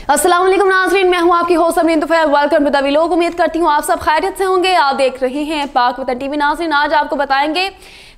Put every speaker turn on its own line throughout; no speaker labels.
अस्सलाम वालेकुम नाज़रीन, मैं हूं आपकी host Amreen Tufail. Welcome to the vlog. उम्मीद करती हूं आप सब खैरियत से होंगे। आप देख रहे हैं पाक वतन टीवी। नाज़रीन, आज आपको बताएंगे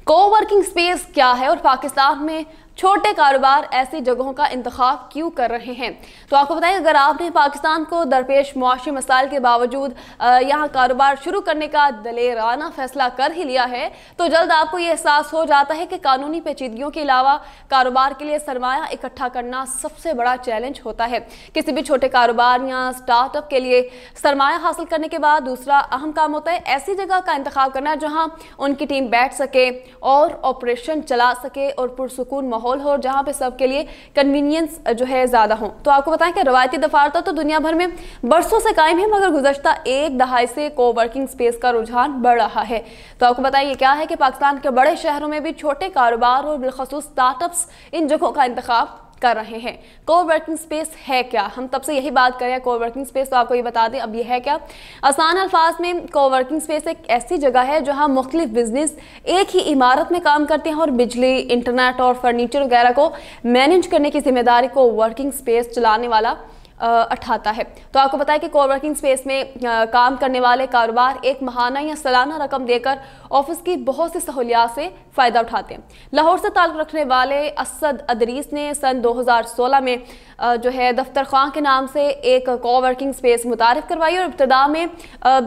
कोवर्किंग स्पेस क्या है और पाकिस्तान में छोटे कारोबार ऐसी जगहों का इंतखाब क्यों कर रहे हैं। तो आपको बताएं, अगर आपने पाकिस्तान को दरपेश मुआशी मसाइल के बावजूद यहाँ कारोबार शुरू करने का दलेराना फैसला कर ही लिया है, तो जल्द आपको ये एहसास हो जाता है कि कानूनी पेचीदगियों के अलावा कारोबार के लिए सरमाया इकट्ठा करना सबसे बड़ा चैलेंज होता है। किसी भी छोटे कारोबार या स्टार्टअप के लिए सरमाया हासिल करने के बाद दूसरा अहम काम होता है ऐसी जगह का इंतखाब करना जहाँ उनकी टीम बैठ सके और ऑपरेशन चला सके और पुरसुकून माहौल हो, जहां पे सबके लिए कन्वीनियंस जो है ज़्यादा हो। तो आपको बताएं कि रवायती दफातर तो दुनिया भर में बरसों से कायम है, मगर गुज़श्ता एक दहाई से कोवर्किंग स्पेस का रुझान बढ़ रहा है। तो आपको बताइए क्या है कि पाकिस्तान के बड़े शहरों में भी छोटे कारोबार और बिलखसूस स्टार्टअप्स इन जगहों का इंतखाब कर रहे हैं। कोवर्किंग स्पेस है क्या? हम तब से यही बात कर रहे हैं कोवर्किंग स्पेस, तो आपको ये बता दें अब ये है क्या। आसान अल्फाज में कोवर्किंग स्पेस एक ऐसी जगह है जहां मुख्तलिफ बिजनेस एक ही इमारत में काम करते हैं और बिजली, इंटरनेट और फर्नीचर वगैरह को मैनेज करने की जिम्मेदारी को वर्किंग स्पेस चलाने वाला उठाता है। तो आपको बताया कि कोवर्किंग स्पेस में काम करने वाले कारोबार एक माहाना या सालाना रकम देकर ऑफिस की बहुत सी सहूलियात से फ़ायदा उठाते हैं। लाहौर से ताल्लुक़ रखने वाले असद अदरीस ने सन 2016 में जो है दफ्तर खां के नाम से एक कोवर्किंग स्पेस मुतारिफ करवाई और इब्तिदा में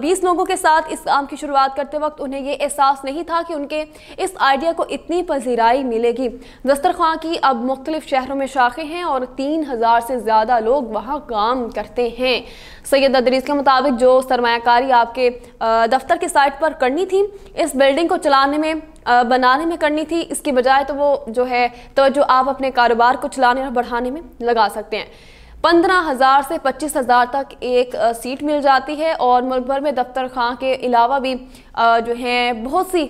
20 लोगों के साथ इस काम की शुरुआत करते वक्त उन्हें ये एहसास नहीं था कि उनके इस आइडिया को इतनी पजीराई मिलेगी। दफ्तर खां की अब मुख्तलिफ शहरों में शाखें हैं और 3000 से ज़्यादा लोग वहाँ काम करते हैं। सैयद अदरीस के मुताबिक जो सरमायाकारी आपके दफ्तर के साइट पर करनी थी, इस बिल्डिंग को चलाने में बनाने में करनी थी, इसकी बजाय तो वो जो है तो जो आप अपने कारोबार को चलाने और बढ़ाने में लगा सकते हैं। 15,000 से 25,000 तक एक सीट मिल जाती है और मुल्क भर में दफ्तर खां के अलावा भी जो हैं बहुत सी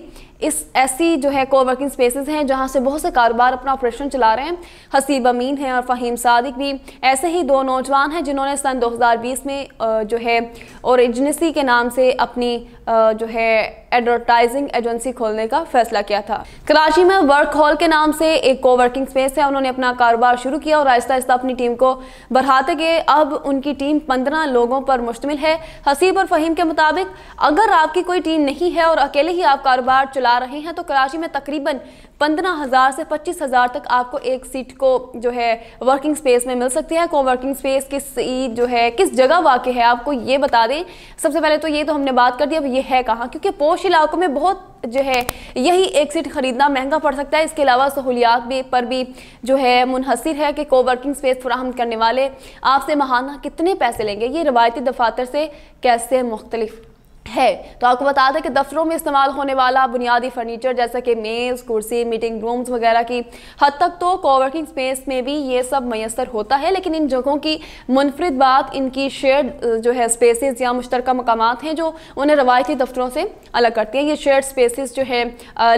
ऐसी जो है कोवर्किंग स्पेसेस हैं जहां से बहुत से कारोबार अपना ऑपरेशन चला रहे हैं। हसीब अमीन हैं और फ़हीम सादिक भी ऐसे ही दो नौजवान हैं जिन्होंने सन 2020 में जो है ओरिजिनेसी के नाम से अपनी जो है एडवर्टाइजिंग एजेंसी खोलने का फैसला किया था। कराची में वर्क हॉल के नाम से एक कोवर्किंग स्पेस है। उन्होंने अपना कारोबार शुरू किया और आहिस्ता आहिस्ता अपनी टीम को बढ़ाते गए। अब उनकी टीम 15 लोगों पर मुश्तमिल है। हसीब और फ़हीम के मुताबिक अगर आपकी कोई टीम नहीं है और अकेले ही आप कारोबार चला रहे हैं तो कराची में तकरीबन 15,000 से 25,000 तक आपको एक सीट को जो है वर्किंग स्पेस में मिल सकती है। कोवर्किंग स्पेस किस जगह वाक़ई है आपको ये बता दें। सबसे पहले तो ये तो हमने बात कर दी, अब ये है कहाँ, क्योंकि पोश इलाकों में बहुत जो है यही एक सीट खरीदना महंगा पड़ सकता है। इसके अलावा सहूलियात पर भी जो है मुनहसिर है कि कोवर्किंग स्पेस फराहम करने वाले आपसे माहाना कितने पैसे लेंगे, ये रवायती दफातर से कैसे मुख्तलिफ है। तो आपको बता दें कि दफ्तरों में इस्तेमाल होने वाला बुनियादी फर्नीचर जैसा कि मेज़, कुर्सी, मीटिंग रूम्स वगैरह की हद तक तो कोवर्किंग स्पेस में भी ये सब मैसर होता है, लेकिन इन जगहों की मुनफरिद बात इनकी शेयर्ड जो है स्पेसेस या मुश्तरका मकामात हैं जो उन्हें रवायती दफ्तरों से अलग करती हैं। ये शेयर्ड स्पेसेस जो है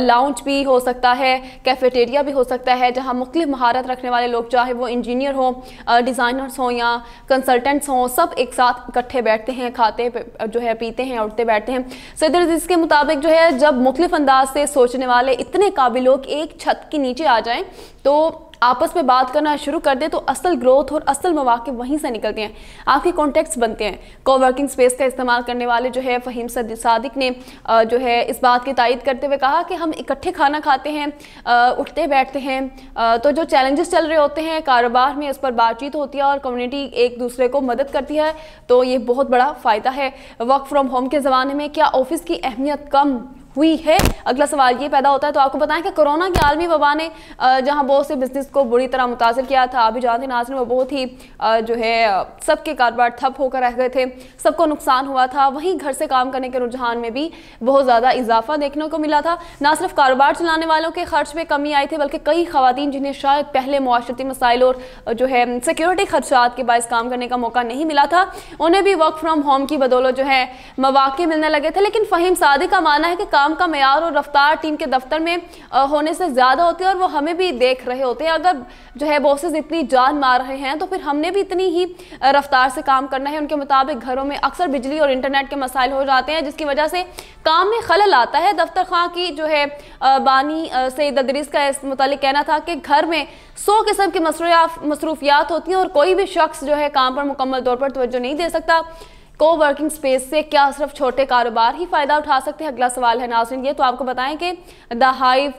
लाउंज भी हो सकता है, कैफेटेरिया भी हो सकता है, जहाँ मुख्तलिफ महारत रखने वाले लोग, चाहे वो इंजीनियर हों, डिज़ाइनर्स हों या कंसल्टेंट्स हों, सब एक साथ इकट्ठे बैठते हैं, खाते जो है पीते हैं, उठते बैठते हैं। सैयद अदरीस के मुताबिक जो है जब मुख्तलिफ अंदाज से सोचने वाले इतने काबिल लोग एक छत के नीचे आ जाएं तो आपस में बात करना शुरू कर दे तो असल ग्रोथ और असल मौके वहीं से निकलते हैं, आपके कॉन्टेक्ट्स बनते हैं। कोवर्किंग स्पेस का इस्तेमाल करने वाले जो है फ़हीम सादिक ने जो है इस बात की तायद करते हुए कहा कि हम इकट्ठे खाना खाते हैं, उठते बैठते हैं, तो जो चैलेंजेस चल रहे होते हैं कारोबार में उस पर बातचीत होती है और कम्युनिटी एक दूसरे को मदद करती है, तो ये बहुत बड़ा फ़ायदा है। वर्क फ्रॉम होम के ज़माने में क्या ऑफिस की अहमियत कम हुई है? अगला सवाल ये पैदा होता है। तो आपको बताएं कि कोरोना की आलमी वबा ने जहां बहुत से बिजनेस को बुरी तरह मुतासर किया था, अभी जानते नाज़रीन, वो बहुत ही जो है सबके कारोबार ठप होकर रह गए थे, सबको नुकसान हुआ था। वहीं घर से काम करने के रुझान में भी बहुत ज़्यादा इजाफा देखने को मिला था। ना सिर्फ कारोबार चलाने वालों के खर्च में कमी आई थी, बल्कि कई खवातीन जिन्हें शायद पहले मुआशरती मसाइल और जो है सिक्योरिटी खर्चात के बायस काम करने का मौका नहीं मिला था, उन्हें भी वर्क फ्राम होम की बदौलत जो है मौके मिलने लगे थे। लेकिन फ़हीम सादिक का मानना है कि काम का मेयार और रफ्तार टीम के दफ्तर में होने से ज़्यादा होती है और वो हमें भी देख रहे होते हैं। अगर जो है बॉसेस इतनी जान मार रहे हैं तो फिर हमने भी इतनी ही रफ्तार से काम करना है। उनके मुताबिक घरों में अक्सर बिजली और इंटरनेट के मसाइल हो जाते हैं जिसकी वजह से काम में खलल आता है। दफ्तर खां की जो है बानी सईद अदरीस का इस मुतालिक कहना था कि घर में 100 किस्म की मसरूफियात होती हैं और कोई भी शख्स जो है काम पर मुकम्मल तौर पर तवज्जो नहीं दे सकता। को वर्किंग स्पेस से क्या सिर्फ छोटे कारोबार ही फ़ायदा उठा सकते हैं? अगला सवाल है नाज़रीन, ये तो आपको बताएं कि द हाइव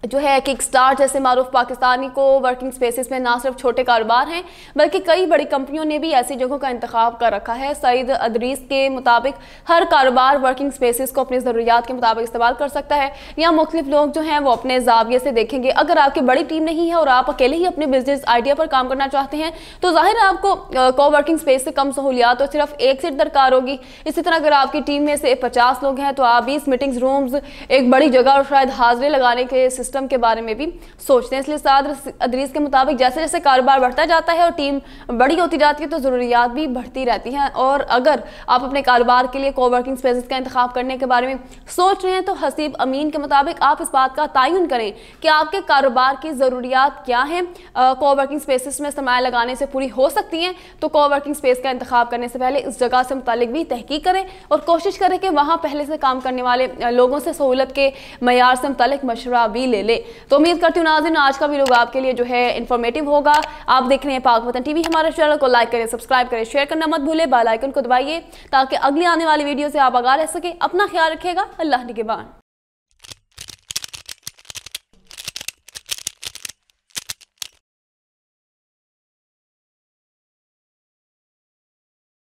जो है किकस्टार्ट जैसे मारूफ पाकिस्तानी को वर्किंग स्पेसेस में ना सिर्फ छोटे कारोबार हैं बल्कि कई बड़ी कंपनियों ने भी ऐसी जगहों का इंतखाब कर रखा है। सईद अदरीस के मुताबिक हर कारोबार वर्किंग स्पेसेस को अपनी ज़रूरियात के मुताबिक इस्तेमाल कर सकता है। यहाँ मुख्तलिफ लोग जो हैं वो अपने जाविये से देखेंगे। अगर आपकी बड़ी टीम नहीं है और आप अकेले ही अपने बिजनेस आइडिया पर काम करना चाहते हैं तो जाहिर है आपको को वर्किंग स्पेस से कम सहूलियात और सिर्फ एक सीट दरकार होगी। इसी तरह अगर आपकी टीम में से 50 लोग हैं तो आप 20 मीटिंग्स रूम्स, एक बड़ी जगह और शायद हाजिरी लगाने के सिस्टम के बारे में भी सोचते हैं। इसलिए सईद अदरीस के मुताबिक जैसे जैसे कारोबार बढ़ता जाता है और टीम बड़ी होती जाती है तो ज़रूरियात भी बढ़ती रहती हैं। और अगर आप अपने कारोबार के लिए कोवर्किंग स्पेसेस का इंतखाब करने के बारे में सोच रहे हैं तो हसीब अमीन के मुताबिक आप इस बात का तयन करें कि आपके कारोबार की ज़रूरियात क्या हैं। कोवर्किंग स्पेसेस में सरमाया लगाने से पूरी हो सकती हैं तो कोवर्किंग स्पेस का इंतखाब करने से पहले इस जगह से मुतालिक भी तहकीक करें और कोशिश करें कि वहाँ पहले से काम करने वाले लोगों से सहूलत के मयार से मुतालिक मशवरा भी ले ले। तो उम्मीद करती हूँ नाज़रीन आज का वीडियो आपके लिए जो है इन्फॉर्मेटिव होगा। आप देख रहे हैं पाक वतन टीवी। हमारे चैनल को लाइक करें, सब्सक्राइब करें, शेयर करना मत भूलें, बेल आइकन को दबाइए ताकि अगली आने वाली वीडियो से आप आगाह रह सके। अपना ख्याल रखिएगा। अल्लाह निगहबान।